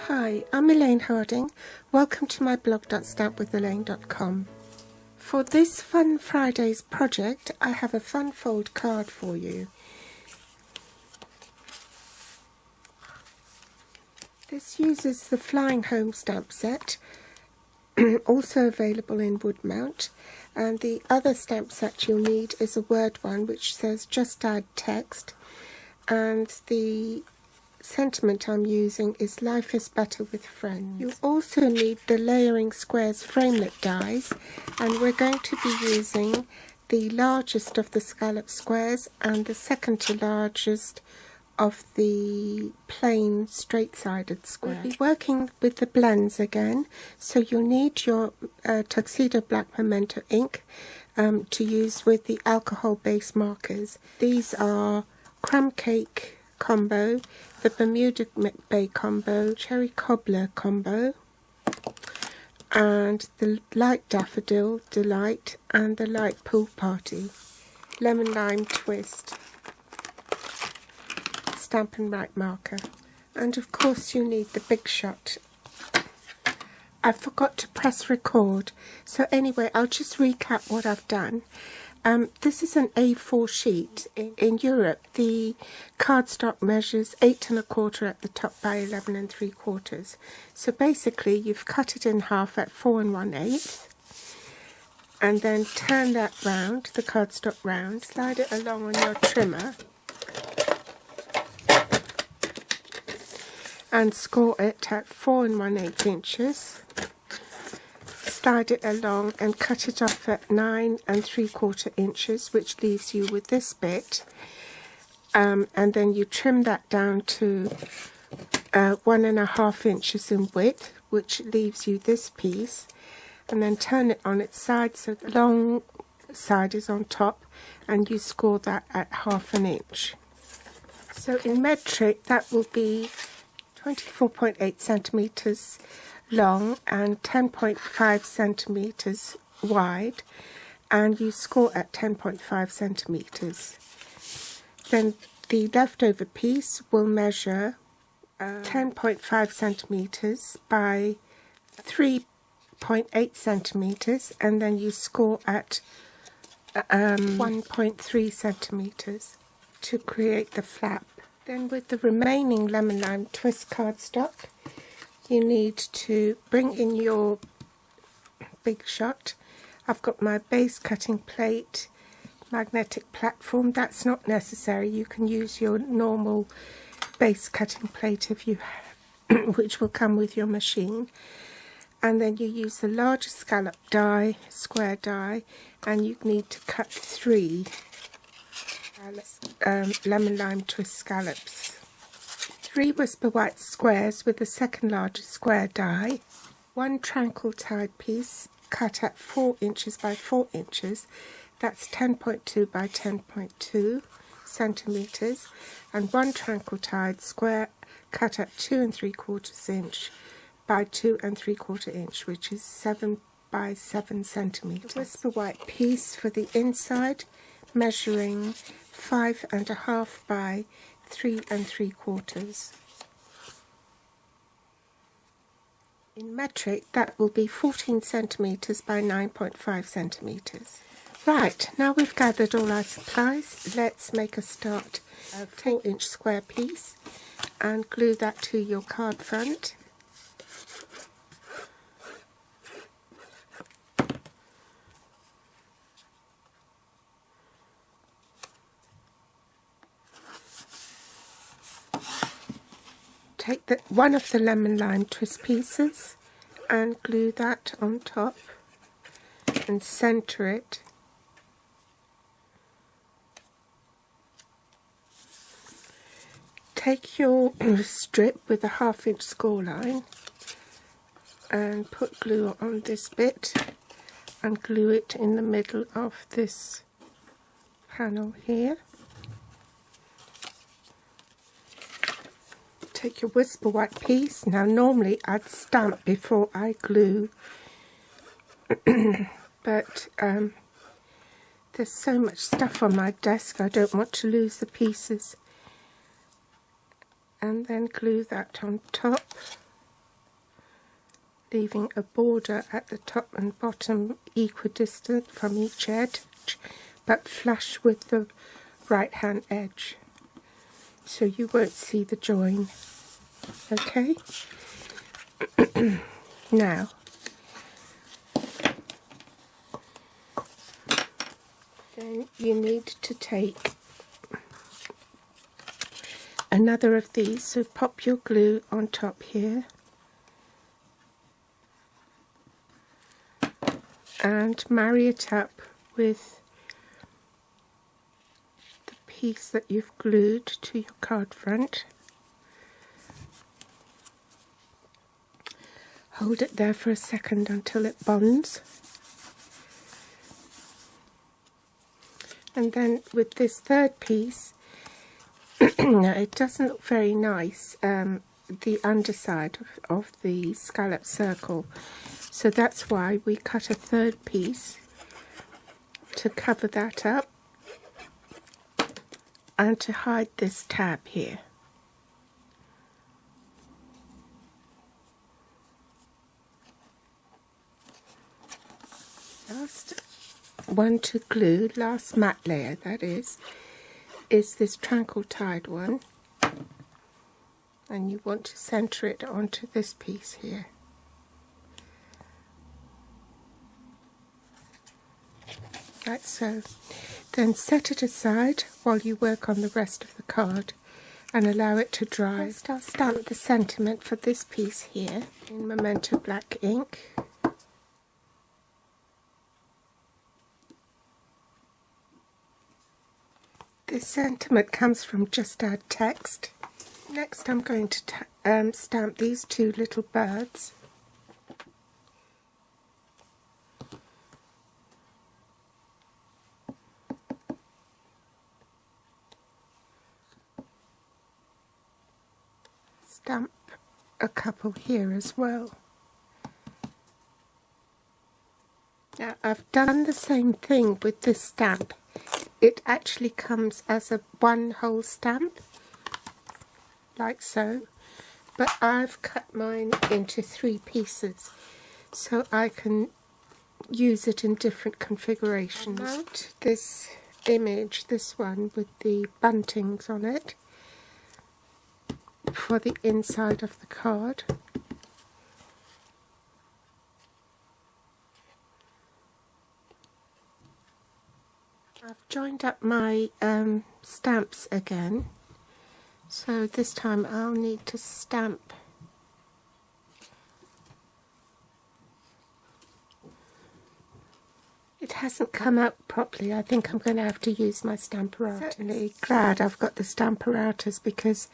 Hi, I'm Elaine Harding. Welcome to my blog.stampwithelaine.com. For this Fun Fridays project, I have a fun fold card for you. This uses the Flying Home stamp set, also available in wood mount, and the other stamp set you'll need is a word one which says just add text, and the sentiment I'm using is life is better with friends. You also need the layering squares framelit dies, and we're going to be using the largest of the scallop squares and the second to largest of the plain straight-sided square. We'll be working with the blends again, so you'll need your Tuxedo Black Memento ink to use with the alcohol-based markers. These are Crumb Cake combo, the Bermuda Bay combo, Cherry Cobbler combo, and the Light Daffodil Delight and the Light Pool Party. Lemon Lime Twist, Stampin' Up marker, and of course you need the Big Shot. I forgot to press record, so anyway I'll just recap what I've done. This is an A4 sheet. In Europe, the cardstock measures 8 1/4 at the top by 11 3/4. So basically, you've cut it in half at 4 1/8, and then turn that round, the cardstock round, slide it along on your trimmer, and score it at 4 1/8 inches. Slide it along and cut it off at 9 3/4 inches, which leaves you with this bit, and then you trim that down to 1 1/2 inches in width, which leaves you this piece, and then turn it on its side so the long side is on top, and you score that at 1/2 inch. So in metric that will be 24.8 centimeters long and 10.5 centimeters wide, and you score at 10.5 centimeters. Then the leftover piece will measure 10.5 centimeters by 3.8 centimeters, and then you score at 1.3 centimeters to create the flap. Then with the remaining Lemon Lime Twist cardstock, you need to bring in your Big Shot. I've got my base cutting plate, magnetic platform. That's not necessary. You can use your normal base cutting plate if you have, which will come with your machine. And then you use the larger scallop die, square die, and you need to cut 3 Lemon Lime Twist scallops. 3 Whisper White squares with the second largest square die, 1 Tranquil Tide piece cut at 4 inches by 4 inches, that's 10.2 by 10.2 centimeters, and 1 Tranquil Tide square cut at 2 3/4 inch by 2 3/4 inch, which is 7 by 7 centimeters. The Whisper White piece for the inside, measuring 5 1/2 by 3 3/4. In metric, that will be 14 centimeters by 9.5 centimeters. Right, now we've gathered all our supplies, let's make a start. A 4-inch square piece and glue that to your card front. Take one of the Lemon Lime Twist pieces and glue that on top and center it. Take your strip with a 1/2 inch score line and put glue on this bit and glue it in the middle of this panel here. Take your Whisper White piece. Now normally I'd stamp before I glue, but there's so much stuff on my desk I don't want to lose the pieces. And then glue that on top. leaving a border at the top and bottom equidistant from each edge, but flush with the right hand edge, so you won't see the join. Okay. Now then you need to take another of these, so pop your glue on top here and marry it up with the piece that you've glued to your card front. Hold it there for a second until it bonds. And then with this third piece, now it doesn't look very nice, the underside of the scallop circle. So that's why we cut a third piece to cover that up and to hide this tab here. Last one to glue, last matte layer that is this tranquil tide one, and you want to center it onto this piece here. Like so. Then set it aside while you work on the rest of the card and allow it to dry. First I'll stamp the sentiment for this piece here in Memento black ink. This sentiment comes from Just Add Text. Next I'm going to stamp these two little birds. Stamp a couple here as well. Now I've done the same thing with this stamp. It actually comes as a one whole stamp, like so, but I've cut mine into 3 pieces so I can use it in different configurations. Mount this image, this one with the buntings on it, for the inside of the card. I've joined up my stamps again, so this time I'll need to stamp it hasn't come out properly. I think I'm going to have to use my Stamparatus. Certainly glad I've got the Stamparatus, because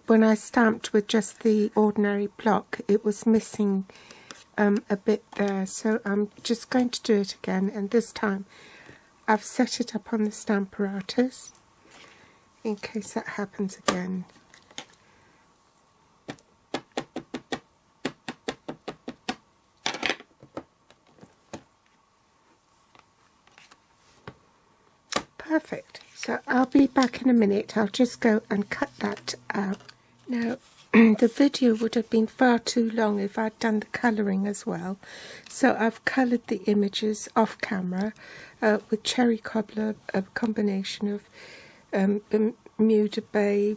when I stamped with just the ordinary block it was missing a bit there, so I'm just going to do it again, and this time I've set it up on the Stamparatus in case that happens again. Perfect. So I'll be back in a minute. I'll just go and cut that out. Now the video would have been far too long if I'd done the colouring as well, so I've coloured the images off camera with Cherry Cobbler, a combination of Bermuda Bay,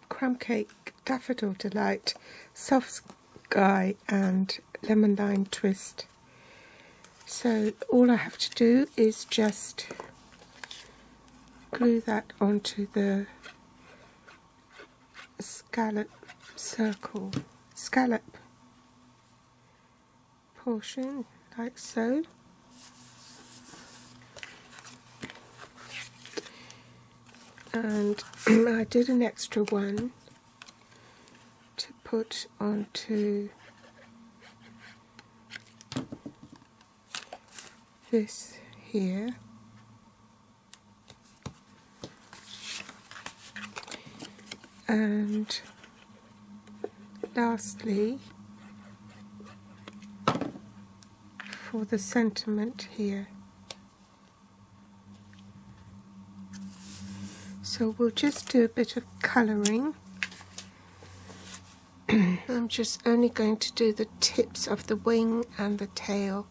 Crumb Cake, Daffodil Delight, Soft Sky and Lemon Lime Twist. So all I have to do is just glue that onto the scallop portion, like so. And I did an extra one to put onto this here. And lastly, for the sentiment here. So we'll just do a bit of colouring I'm just only going to do the tips of the wing and the tail.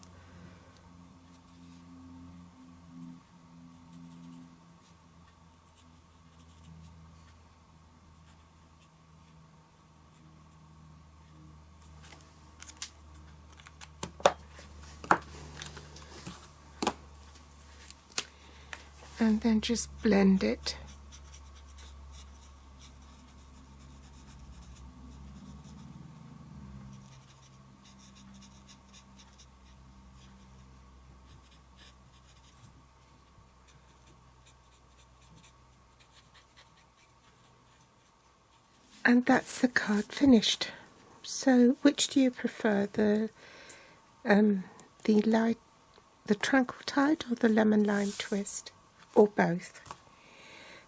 And then just blend it. And that's the card finished. So, which do you prefer, the tranquil tide or the lemon lime twist, or both?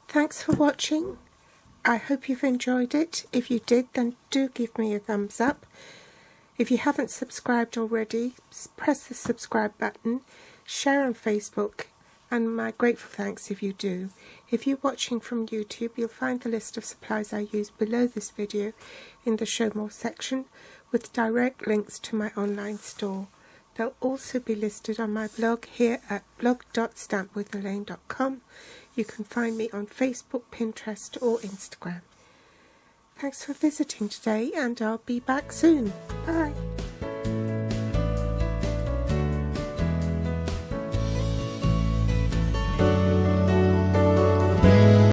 Thanks for watching. I hope you've enjoyed it. If you did, then do give me a thumbs up. If you haven't subscribed already, press the subscribe button, share on Facebook, and my grateful thanks if you do. If you're watching from YouTube, you'll find the list of supplies I use below this video in the Show More section, with direct links to my online store. They'll also be listed on my blog here at blog.stampwithelaine.com. You can find me on Facebook, Pinterest or Instagram. Thanks for visiting today, and I'll be back soon. Bye.